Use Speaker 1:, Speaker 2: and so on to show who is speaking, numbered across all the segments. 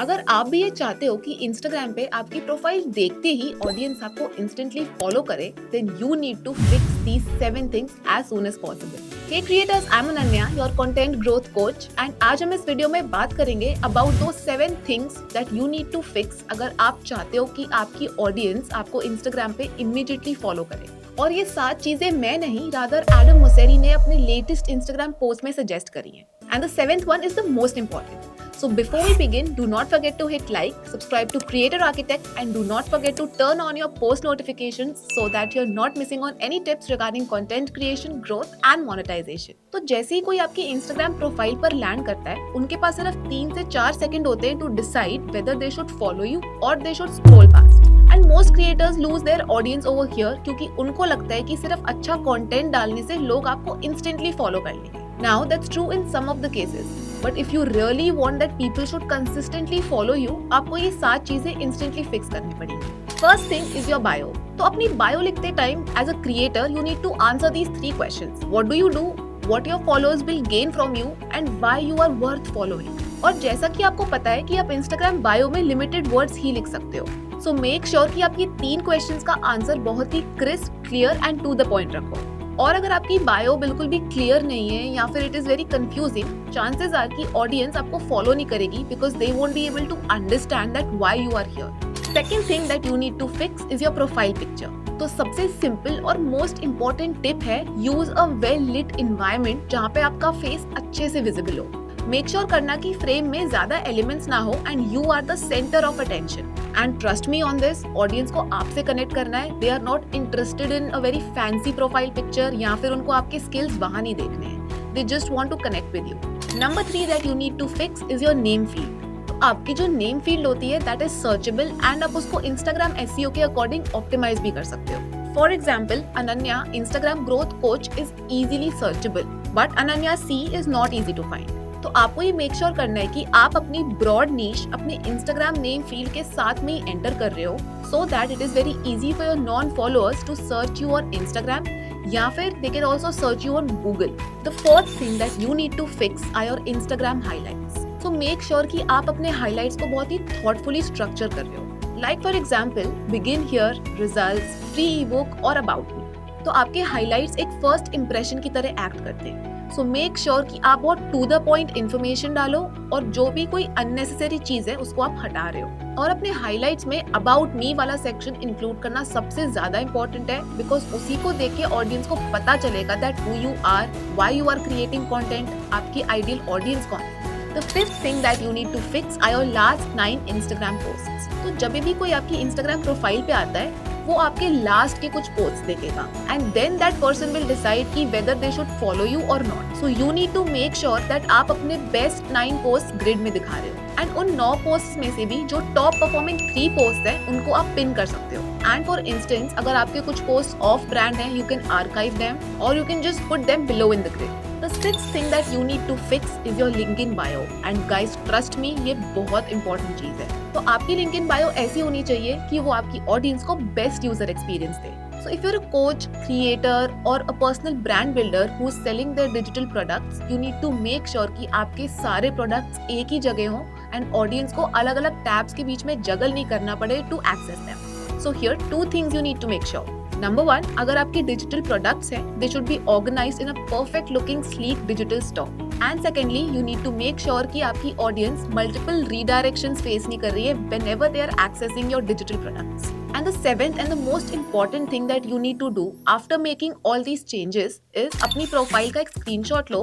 Speaker 1: अगर आप भी ये चाहते हो कि इंस्टाग्राम पे आपकी प्रोफाइल देखते ही ऑडियंस आपको इंस्टेंटली फॉलो करे, then you need to fix these 7 things as soon as possible. Hey creators, I am Ananya, your content growth coach, and आज हम इस वीडियो में बात करेंगे अबाउट दो 7 things that you need to fix अगर आप चाहते हो कि आपकी ऑडियंस आपको इंस्टाग्राम पे इमीडिएटली फॉलो करे। और ये 7 चीजें मैं नहीं, रादर एडम मोसेरी ने अपने लेटेस्ट इंस्टाग्राम पोस्ट में सजेस्ट करी हैं। And the 7th one is the most important. So before we begin, do not forget to hit like, subscribe to Creator Architect, and do not forget to turn on your post notifications so that you're not missing on any tips regarding content creation, growth and monetization. तो जैसे ही कोई आपकी Instagram profile पर land करता है, उनके पास सिर्फ 3 से 4 सेकंड होते हैं to decide whether they should follow you or they should scroll past. And most creators lose their audience over here क्योंकि उनको लगता है कि सिर्फ अच्छा कंटेंट डालने से लोग आपको instantly फॉलो कर लेंगे. Now that's true in some of the cases. But if you really want that people should consistently follow you, आपको ये 7 चीजें instantly fix करनी पड़ेंगी. First thing is your bio. तो अपनी bio लिखते time as a creator you need to answer these 3 questions. What do you do? What your followers will gain from you? And why you are worth following? और जैसा कि आपको पता है कि आप Instagram bio में limited words ही लिख सकते हो. So make sure कि आप ये 3 questions का आंसर बहुत ही crisp, clear and to the point रखो. और अगर आपकी बायो बिल्कुल भी क्लियर नहीं है या फिर it is very confusing, chances are कि ऑडियंस आपको फॉलो नहीं करेगी because they won't be able to understand that why you are here. Second thing that you need to fix is your profile picture. तो सबसे simple और most important tip है, use a well lit environment जहाँ पे आपका face अच्छे से visible हो। मेक श्योर करना कि फ्रेम में ज्यादा एलिमेंट्स ना हो and you are the centre of attention. And trust me on this, audience को आपसे कनेक्ट करना है। They are not interested in a very fancy profile picture या फिर उनको आपके स्किल्स वहां नहीं देखने हैं। They just want to connect with you. Number 3 that you need to fix is your name field. तो आपकी जो नेम फील्ड होती है दैट इज सर्चेबल एंड आप उसको इंस्टाग्राम एसईओ के अकॉर्डिंग ऑप्टिमाइज भी कर सकते हो। For example, Ananya Instagram growth coach is easily searchable, but Ananya C is not easy to find. तो आपको ये मेक श्योर करना है कि आप अपनी ब्रॉड नीश अपने इंस्टाग्राम नेम फील्ड के साथ में ही एंटर कर रहे हो, so that it is very easy for your non followers to search you on Instagram या फिर they can also search you on Google. The fourth thing that you need to fix are your Instagram highlights. तो make sure कि आप अपने highlights को बहुत ही thoughtfully structure कर रहे हो। Like for example, begin here, results, free E book और अबाउट मी। तो आपके हाईलाइट्स एक फर्स्ट इंप्रेशन की तरह एक्ट करते हैं। सो मेक श्योर कि आप बहुत टू द पॉइंट इन्फॉर्मेशन डालो और जो भी कोई अननेसेसरी चीज है उसको आप हटा रहे हो। और अपने हाइलाइट्स में अबाउट मी वाला सेक्शन इंक्लूड करना सबसे ज्यादा इंपॉर्टेंट है बिकॉज उसी को देख के ऑडियंस को पता चलेगा that who you are, why you are creating content, आपकी आइडियल ऑडियंस कौन है। The fifth thing that you need to fix are your last 9 Instagram posts. तो जब भी कोई आपकी Instagram प्रोफाइल पे आता है, वो आपके लास्ट के कुछ पोस्ट देखेगा and then that person will decide कि whether they should follow you और not. So you need to make sure that आप अपने बेस्ट 9 पोस्ट ग्रिड में दिखा रहे हो एंड उन 9 पोस्ट में से भी जो टॉप परफॉर्मिंग 3 पोस्ट है उनको आप पिन कर सकते हो। एंड फॉर इंस्टेंस, अगर आपके कुछ पोस्ट ऑफ ब्रांड है, यू कैन आर्काइव देम और you can just put them below in the grid. The sixth thing that you need to fix is your LinkedIn bio. And guys, trust me, ये बहुत important चीज है। तो आपकी LinkedIn bio ऐसी होनी चाहिए कि वो आपकी ऑडियंस को best user experience they. So if you're a coach, creator or a personal brand builder who is selling their digital products, you need to make sure कि आपके सारे products एक ही जगह हों and audience को अलग-अलग tabs के बीच में जगल नहीं करना पड़े to access them. So here 2 things you need to make sure. Number 1, अगर आपके डिजिटल प्रोडक्ट्स हैं, they should be organized in a perfect looking sleek digital stock. And secondly, you need to make sure कि आपकी audience multiple redirections face नहीं कर रही है whenever they are accessing your digital products. And the 7th and the most important thing that you need to do after making all these changes is अपनी profile का एक screenshot low,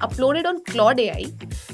Speaker 1: upload it on Claude AI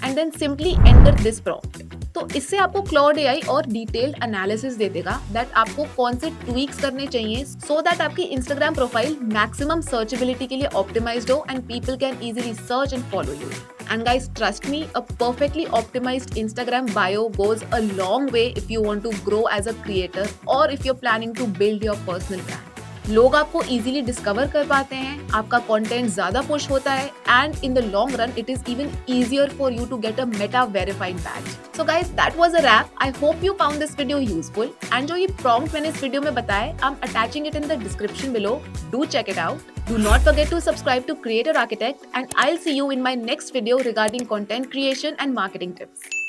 Speaker 1: and then simply enter this prompt. तो इससे आपको Claude AI और detailed analysis दे देगा that आपको कौन से ट्वीक्स करने चाहिए सो दैट आपकी इंस्टाग्राम प्रोफाइल मैक्सिमम सर्चेबिलिटी के लिए ऑप्टिमाइज्ड हो and people can easily search and follow you. And guys, trust me, a perfectly optimized Instagram bio goes a long way if you want to grow as a creator or if you're planning to build your personal brand. लोग आपको easily discover कर पाते हैं, आपका content ज्यादा push होता है and in the long run it is even easier for you to get a meta verified badge. So guys, that was a wrap. I hope you found this video useful. And जो ये prompt मैंने इस video में बताया, I'm attaching it in the description below. Do check it out. Do not forget to subscribe to Creator Architect and I'll see you in my next video regarding content creation and marketing tips.